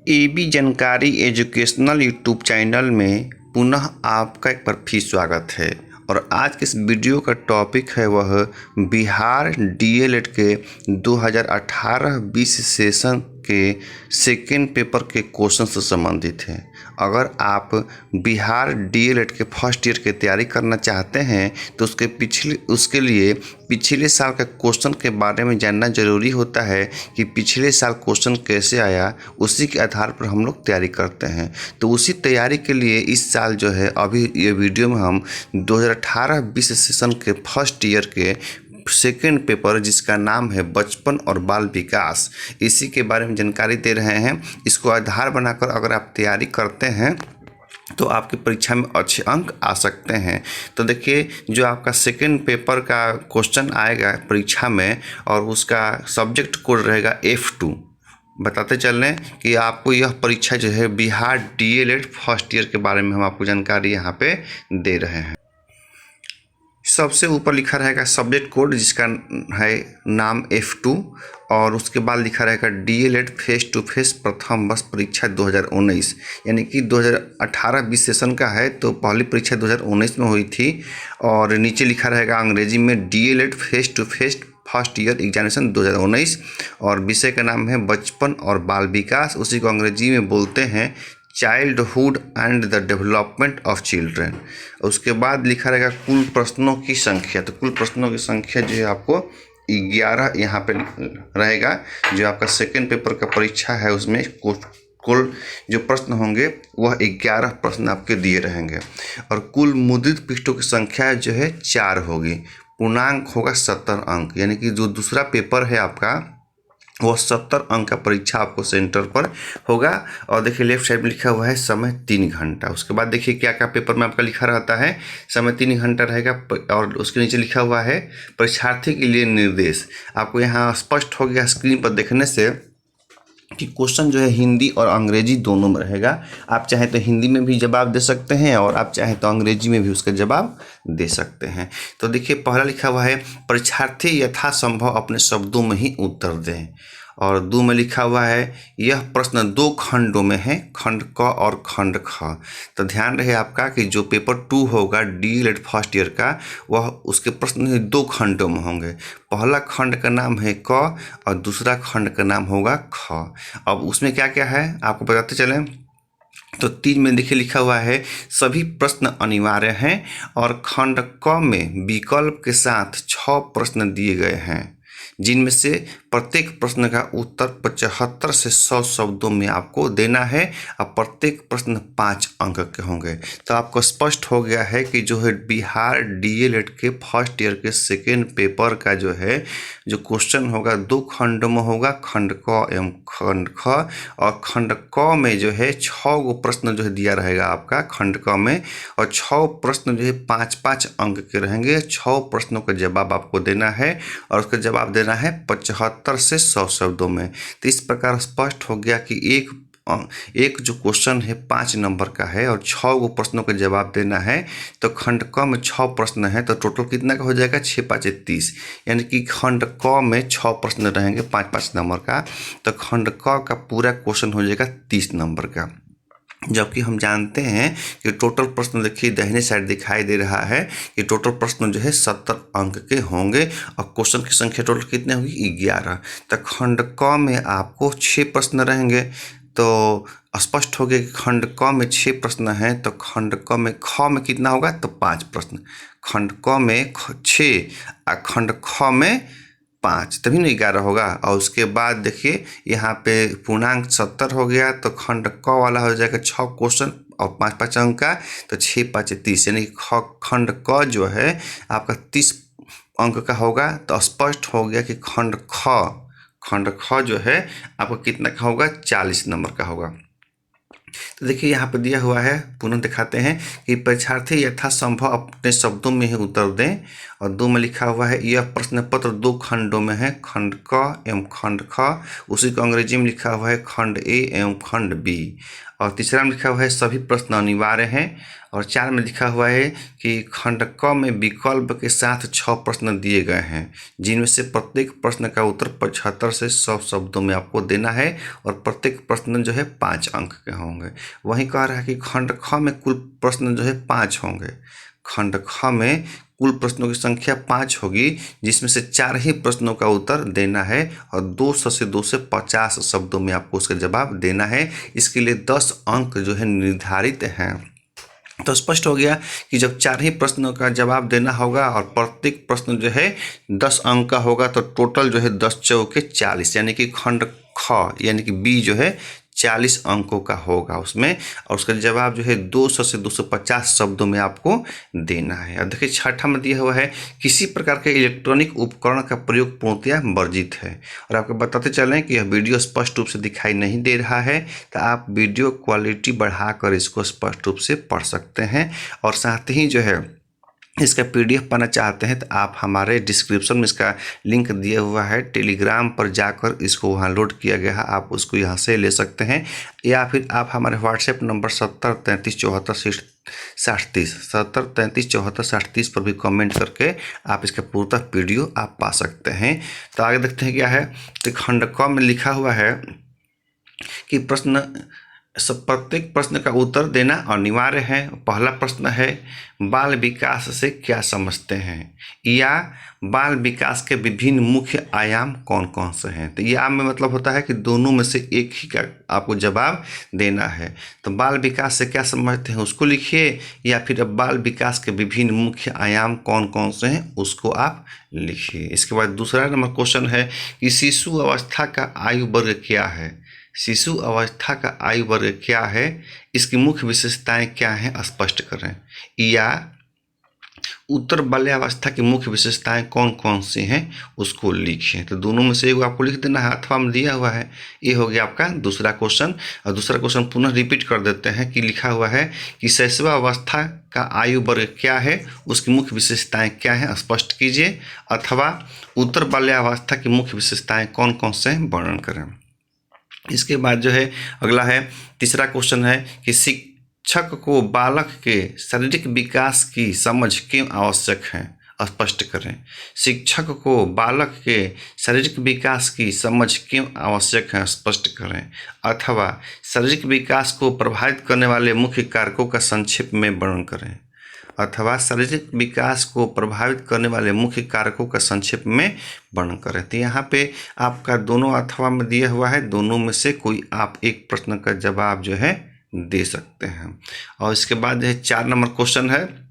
AB जानकारी educational YouTube channel में पुनः आपका एक बार फिर स्वागत है। और आज के इस वीडियो का टॉपिक है वह बिहार डीएलएड के 2018-20 सेशन के सेकेंड पेपर के क्वेश्चन से संबंधित है। अगर आप बिहार डीएलएड के फर्स्ट ईयर की तैयारी करना चाहते हैं तो उसके लिए पिछले साल का क्वेश्चन के बारे में जानना ज़रूरी होता है कि पिछले साल क्वेश्चन कैसे आया, उसी के आधार पर हम लोग तैयारी करते हैं। तो उसी तैयारी के लिए इस साल जो है अभी ये वीडियो में हम 2018-20 सेशन के फर्स्ट ईयर के सेकेंड पेपर जिसका नाम है बचपन और बाल विकास, इसी के बारे में जानकारी दे रहे हैं। इसको आधार बनाकर अगर आप तैयारी करते हैं तो आपकी परीक्षा में अच्छे अंक आ सकते हैं। तो देखिए, जो आपका सेकेंड पेपर का क्वेश्चन आएगा परीक्षा में और उसका सब्जेक्ट कोड रहेगा F2। बताते चल रहे हैं कि आपको यह परीक्षा जो है बिहार डीएलएड फर्स्ट ईयर के बारे में हम आपको जानकारी यहाँ पे दे रहे हैं। सबसे ऊपर लिखा रहेगा सब्जेक्ट कोड जिसका है नाम F2 और उसके बाद लिखा रहेगा डीएलएड फेस टू फेस प्रथम वर्ष परीक्षा 2019, यानी कि 2018-20 सेशन का है। तो पहली परीक्षा 2019 में हुई थी। और नीचे लिखा रहेगा अंग्रेजी में DElEd face to face first year examination 2019 और विषय का नाम है बचपन और बाल विकास। उसी को अंग्रेजी में बोलते हैं childhood and the development of children. उसके बाद लिखा रहेगा कुल प्रश्नों की संख्या। तो कुल प्रश्नों की संख्या जो है आपको 11 यहाँ पे रहेगा। जो आपका सेकेंड पेपर का परीक्षा है उसमें कुल जो प्रश्न होंगे वह 11 प्रश्न आपके दिए रहेंगे। और कुल मुद्रित पृष्ठों की संख्या जो है 4 होगी। पूर्णांक होगा 70 अंक, यानी कि जो दूसरा पेपर है आपका वो 70 अंक का परीक्षा आपको सेंटर पर होगा। और देखिए लेफ्ट साइड में लिखा हुआ है समय 3 घंटा। उसके बाद देखिए क्या क्या पेपर में आपका लिखा रहता है, समय 3 घंटा रहेगा। और उसके नीचे लिखा हुआ है परीक्षार्थी के लिए निर्देश। आपको यहाँ स्पष्ट हो गया स्क्रीन पर देखने से कि क्वेश्चन जो है हिंदी और अंग्रेजी दोनों में रहेगा। आप चाहे तो हिंदी में भी जवाब दे सकते हैं और आप चाहे तो अंग्रेजी में भी उसका जवाब दे सकते हैं। तो देखिए पहला लिखा हुआ है परीक्षार्थी यथासंभव अपने शब्दों में ही उत्तर दें। और 2 में लिखा हुआ है यह प्रश्न 2 खंडों में है, खंड क और खंड ख। तो ध्यान रहे आपका कि जो पेपर 2 होगा डीएलएड फर्स्ट ईयर का, वह उसके प्रश्न 2 खंडों में होंगे। पहला खंड का नाम है क और दूसरा खंड का नाम होगा ख। अब उसमें क्या क्या है आपको बताते चलें। तो 3 में देखिए लिखा हुआ है सभी प्रश्न अनिवार्य हैं और खंड क में विकल्प के साथ 6 प्रश्न दिए गए हैं, जिनमें से प्रत्येक प्रश्न का उत्तर 75 से 100 शब्दों में आपको देना है और प्रत्येक प्रश्न 5 अंक के होंगे। तो आपको स्पष्ट हो गया है कि जो है बिहार डीएलएड के फर्स्ट ईयर के सेकेंड पेपर का जो है जो क्वेश्चन होगा 2 खंडों में होगा, खंड क एवं खंड ख। और खंड क में जो है 6 गो प्रश्न जो है दिया रहेगा आपका खंड क में, और 6 प्रश्न जो है 5-5 अंक के रहेंगे। 6 प्रश्नों का जवाब आपको देना है और उसका जवाब देना है 75 से 100 शब्दों में। तो इस प्रकार स्पष्ट हो गया कि एक जो क्वेश्चन है 5 नंबर का है और 6 गो प्रश्नों का जवाब देना है। तो खंड क में 6 प्रश्न है तो टोटल कितना का हो जाएगा 6×5 = 30, यानी कि खंड क में 6 प्रश्न रहेंगे 5-5 नंबर का। तो खंड क का पूरा क्वेश्चन हो जाएगा 30 नंबर का। जबकि हम जानते हैं कि टोटल प्रश्न देखिए दाहिने साइड दिखाई दे रहा है कि टोटल प्रश्न जो है 70 अंक के होंगे और क्वेश्चन की संख्या टोटल कितनी होगी 11। तो खंड क में आपको 6 प्रश्न रहेंगे। तो स्पष्ट हो गया कि खंड क में 6 प्रश्न हैं। तो खंड क में ख में कितना होगा तो 5 प्रश्न। खंड क में 6 और खंड ख में 5, तभी ना 11 होगा। और उसके बाद देखिए यहाँ पे पूर्णांक 70 हो गया। तो खंड क वाला हो जाएगा 6 क्वेश्चन और 5-5 अंक का, तो 6×5 = 30, यानी खंड क जो है आपका 30 अंक का होगा। तो स्पष्ट हो गया कि खंड ख जो है आपका कितना का होगा 40 नंबर का होगा। तो देखिए यहाँ पे दिया हुआ है, पुनः दिखाते हैं कि परीक्षार्थी यथासंभव अपने शब्दों में ही उत्तर दें। और 2 में लिखा हुआ है यह प्रश्न पत्र 2 खंडों में है, खंड क एवं खंड ख। उसी को अंग्रेजी में लिखा हुआ है खंड ए एवं खंड बी। और तीसरा में लिखा हुआ है सभी प्रश्न अनिवार्य हैं। और 4 में लिखा हुआ है कि खंड क में विकल्प के साथ 6 प्रश्न दिए गए हैं, जिनमें से प्रत्येक प्रश्न का उत्तर 75 से 100 शब्दों में आपको देना है और प्रत्येक प्रश्न जो है 5 अंक के होंगे। वहीं कह रहा है कि खंड ख में कुल प्रश्न जो है 5 होंगे। खंड ख में कुल प्रश्नों की संख्या 5 होगी, जिसमें से 4 ही प्रश्नों का उत्तर देना है और 200 से 250 शब्दों में आपको उसका जवाब देना है। इसके लिए 10 अंक जो है निर्धारित हैं। तो स्पष्ट हो गया कि जब 4 ही प्रश्नों का जवाब देना होगा और प्रत्येक प्रश्न जो है 10 अंक का होगा, तो टोटल जो है 10 चौके 40, यानी कि खंड ख यानी कि बी जो है 40 अंकों का होगा उसमें। और उसका जवाब जो है 200 से 250 शब्दों में आपको देना है। और देखिए 6ठा में दिया हुआ है किसी प्रकार के इलेक्ट्रॉनिक उपकरण का प्रयोग पूर्णतया वर्जित है। और आपको बताते चलें कि यह वीडियो स्पष्ट रूप से दिखाई नहीं दे रहा है, तो आप वीडियो क्वालिटी बढ़ाकर इसको स्पष्ट रूप से पढ़ सकते हैं। और साथ ही जो है इसका पीडीएफ पाना चाहते हैं तो आप हमारे डिस्क्रिप्शन में इसका लिंक दिया हुआ है, टेलीग्राम पर जाकर इसको वहाँ लोड किया गया है, आप उसको यहाँ से ले सकते हैं। या फिर आप हमारे व्हाट्सएप नंबर 7033746030 7033746030 पर भी कमेंट करके आप इसका पूरा पीडीएफ आप पा सकते हैं। तो आगे देखते हैं क्या है। तो खंड क में लिखा हुआ है कि प्रत्येक प्रश्न का उत्तर देना अनिवार्य है। पहला प्रश्न है बाल विकास से क्या समझते हैं, या बाल विकास के विभिन्न मुख्य आयाम कौन कौन से हैं। तो ये आम में मतलब होता है कि दोनों में से एक ही का आपको जवाब देना है। तो बाल विकास से क्या समझते हैं उसको लिखिए, या फिर अब बाल विकास के विभिन्न मुख्य आयाम कौन कौन से हैं उसको आप लिखिए। इसके बाद दूसरा नंबर क्वेश्चन है कि शिशु अवस्था का आयु वर्ग क्या है। शिशु अवस्था का आयु वर्ग क्या है, इसकी मुख्य विशेषताएं क्या हैं स्पष्ट करें। या उत्तर बाल्यावस्था की मुख्य विशेषताएं कौन कौन सी हैं उसको लिखें। तो दोनों में से एक आपको लिख देना है, अथवा में दिया हुआ है। ये हो गया आपका दूसरा क्वेश्चन। और दूसरा क्वेश्चन पुनः रिपीट कर देते हैं कि लिखा हुआ है कि शैशवावस्था का आयु वर्ग क्या है, उसकी मुख्य विशेषताएं क्या हैं स्पष्ट कीजिए। अथवा उत्तर बाल्यावस्था की मुख्य विशेषताएं कौन कौन से वर्णन करें। इसके बाद जो है अगला है तीसरा क्वेश्चन है कि शिक्षक को बालक के शारीरिक विकास की समझ क्यों आवश्यक है स्पष्ट करें। शिक्षक को बालक के शारीरिक विकास की समझ क्यों आवश्यक है स्पष्ट करें। अथवा शारीरिक विकास को प्रभावित करने वाले मुख्य कारकों का संक्षेप में वर्णन करें। अथवा शारीरिक विकास को प्रभावित करने वाले मुख्य कारकों का संक्षेप में वर्णन करें। तो यहाँ पे आपका दोनों अथवा में दिया हुआ है, दोनों में से कोई आप एक प्रश्न का जवाब जो है दे सकते हैं। और इसके बाद जो है 4 नंबर क्वेश्चन है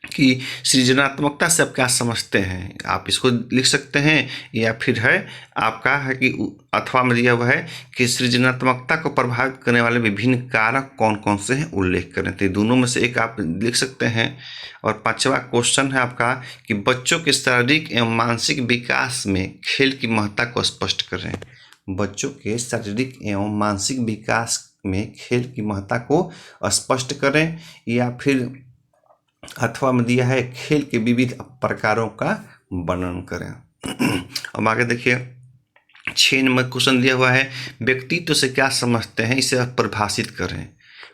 कि सृजनात्मकता से आप क्या समझते हैं, आप इसको लिख सकते हैं। या फिर है आपका है कि अथवा में दिया हुआ है कि सृजनात्मकता को प्रभावित करने वाले विभिन्न कारक कौन कौन से हैं उल्लेख करें। तो दोनों में से एक आप लिख सकते हैं। और 5वां क्वेश्चन है आपका कि बच्चों के शारीरिक एवं मानसिक विकास में खेल की महत्ता को स्पष्ट करें। बच्चों के शारीरिक एवं मानसिक विकास में खेल की महत्ता को स्पष्ट करें। या फिर अथवा में दिया है खेल के विविध प्रकारों का वर्णन करें। अब आगे देखिए 6 नंबर क्वेश्चन दिया हुआ है व्यक्तित्व से क्या समझते हैं इसे परिभाषित करें।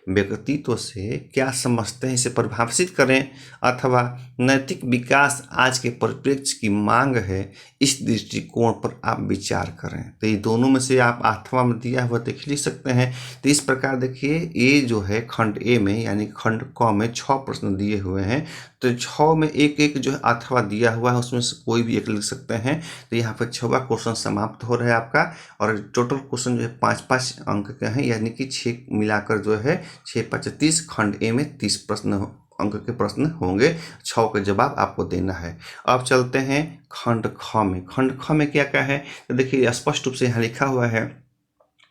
व्यक्तित्व से क्या समझते हैं इसे परिभाषित करें। अथवा नैतिक विकास आज के परिप्रेक्ष्य की मांग है, इस दृष्टिकोण पर आप विचार करें। तो ये दोनों में से आप अथवा में दिया हुआ देख लिख सकते हैं। तो इस प्रकार देखिए ये जो है खंड ए में यानी खंड क में 6 प्रश्न दिए हुए हैं। तो 6 में एक एक जो है अथवा दिया हुआ है, उसमें से कोई भी एक लिख सकते हैं। तो यहाँ पर 6वां क्वेश्चन समाप्त हो रहा है आपका। और टोटल क्वेश्चन जो है 5-5 अंक के हैं, यानी कि 6 मिलाकर जो है 6×5 30। खंड ए में 30 प्रश्न अंक के प्रश्न होंगे, 6 का जवाब आपको देना है। अब चलते हैं खंड ख में। खंड ख में क्या क्या है तो देखिए स्पष्ट रूप से यहाँ लिखा हुआ है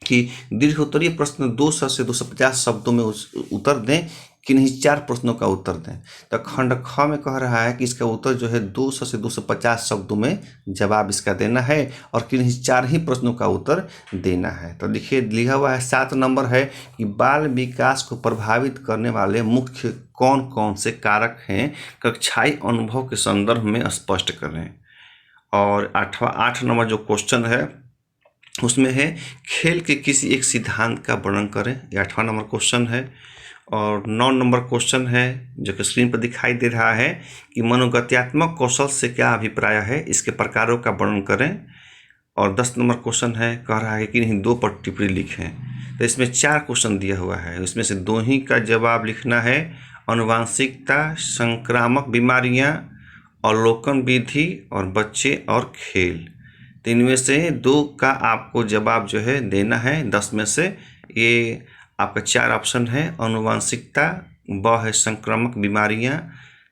कि दीर्घोत्तरीय प्रश्न 200 से 250 शब्दों में उत्तर दें। किन्हीं 4 प्रश्नों का उत्तर दें। तो खंड ख में कह रहा है कि इसका उत्तर जो है 200 से 250 शब्दों में जवाब इसका देना है और किन्हीं 4 ही प्रश्नों का उत्तर देना है। तो देखिए लिखा हुआ है 7 नंबर है कि बाल विकास को प्रभावित करने वाले मुख्य कौन कौन से कारक हैं, कक्षाई अनुभव के संदर्भ में स्पष्ट करें। और 8 नंबर जो क्वेश्चन है उसमें है खेल के किसी एक सिद्धांत का वर्णन करें, ये 8वां नंबर क्वेश्चन है। और 9 नंबर क्वेश्चन है जो कि स्क्रीन पर दिखाई दे रहा है कि मनोगत्यात्मक कौशल से क्या अभिप्राय है, इसके प्रकारों का वर्णन करें। और 10 नंबर क्वेश्चन है, कह रहा है कि नहीं 2 पर टिप्पणी लिखें। तो इसमें 4 क्वेश्चन दिया हुआ है, उसमें से 2 ही का जवाब लिखना है। अनुवांशिकता, संक्रामक बीमारियां, अवलोकन विधि और बच्चे और खेल। तो इनमें से 2 का आपको जवाब जो है देना है 10 में से। ये आपका 4 ऑप्शन है, अनुवांशिकता, ब है संक्रामक बीमारियां,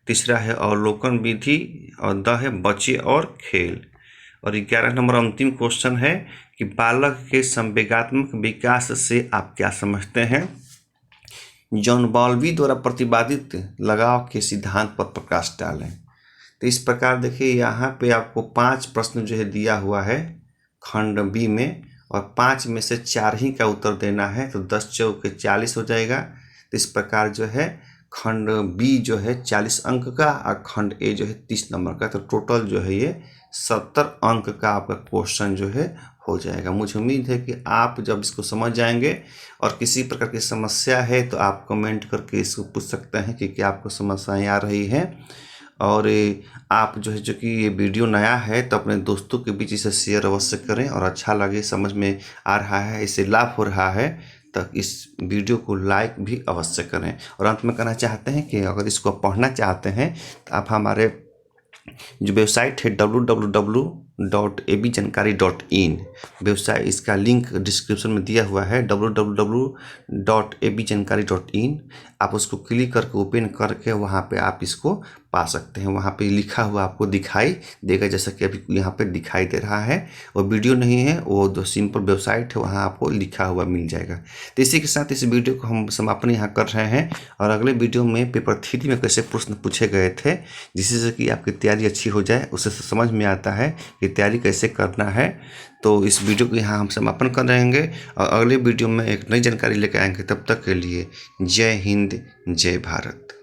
तीसरा है अवलोकन विधि और द है बच्चे और खेल। और 11 नंबर अंतिम क्वेश्चन है कि बालक के संवेगात्मक विकास से आप क्या समझते हैं। जॉन बॉल्बी द्वारा प्रतिपादित लगाव के सिद्धांत पर प्रकाश डालें। तो इस प्रकार देखिए यहाँ पे आपको 5 प्रश्न जो है दिया हुआ है खंड बी में, और 5 में से 4 ही का उत्तर देना है। तो 10 चौके 40 हो जाएगा। तो इस प्रकार जो है खंड बी जो है 40 अंक का और खंड ए जो है 30 नंबर का। तो टोटल जो है ये 70 अंक का आपका क्वेश्चन जो है हो जाएगा। मुझे उम्मीद है कि आप जब इसको समझ जाएंगे और किसी प्रकार की समस्या है तो आप कमेंट करके इसको पूछ सकते हैं कि क्या आपको समस्याएं आ रही हैं। और आप जो है जो कि ये वीडियो नया है तो अपने दोस्तों के बीच इसे शेयर अवश्य करें, और अच्छा लगे, समझ में आ रहा है, इससे लाभ हो रहा है तो इस वीडियो को लाइक भी अवश्य करें। और अंत में कहना चाहते हैं कि अगर इसको पढ़ना चाहते हैं तो आप हमारे जो वेबसाइट है www.abjanकारी.in वेबसाइट, इसका लिंक डिस्क्रिप्शन में दिया हुआ है www.abjanकारी.in। आप उसको क्लिक करके ओपन करके वहाँ पे आप इसको पा सकते हैं। वहाँ पे लिखा हुआ आपको दिखाई देगा, जैसा कि अभी यहाँ पे दिखाई दे रहा है। वो वीडियो नहीं है, वो जो सिंपल वेबसाइट है वहाँ आपको लिखा हुआ मिल जाएगा। तो इसी के साथ इस वीडियो को हम समापन यहाँ कर रहे हैं, और अगले वीडियो में पेपर 3 में कैसे प्रश्न पूछे गए थे जिससे कि आपकी तैयारी अच्छी हो जाए, उससे समझ में आता है कि तैयारी कैसे करना है। तो इस वीडियो को यहाँ हम समापन कर रहेंगे और अगले वीडियो में एक नई जानकारी लेकर आएंगे। तब तक के लिए जय हिंद, जय भारत।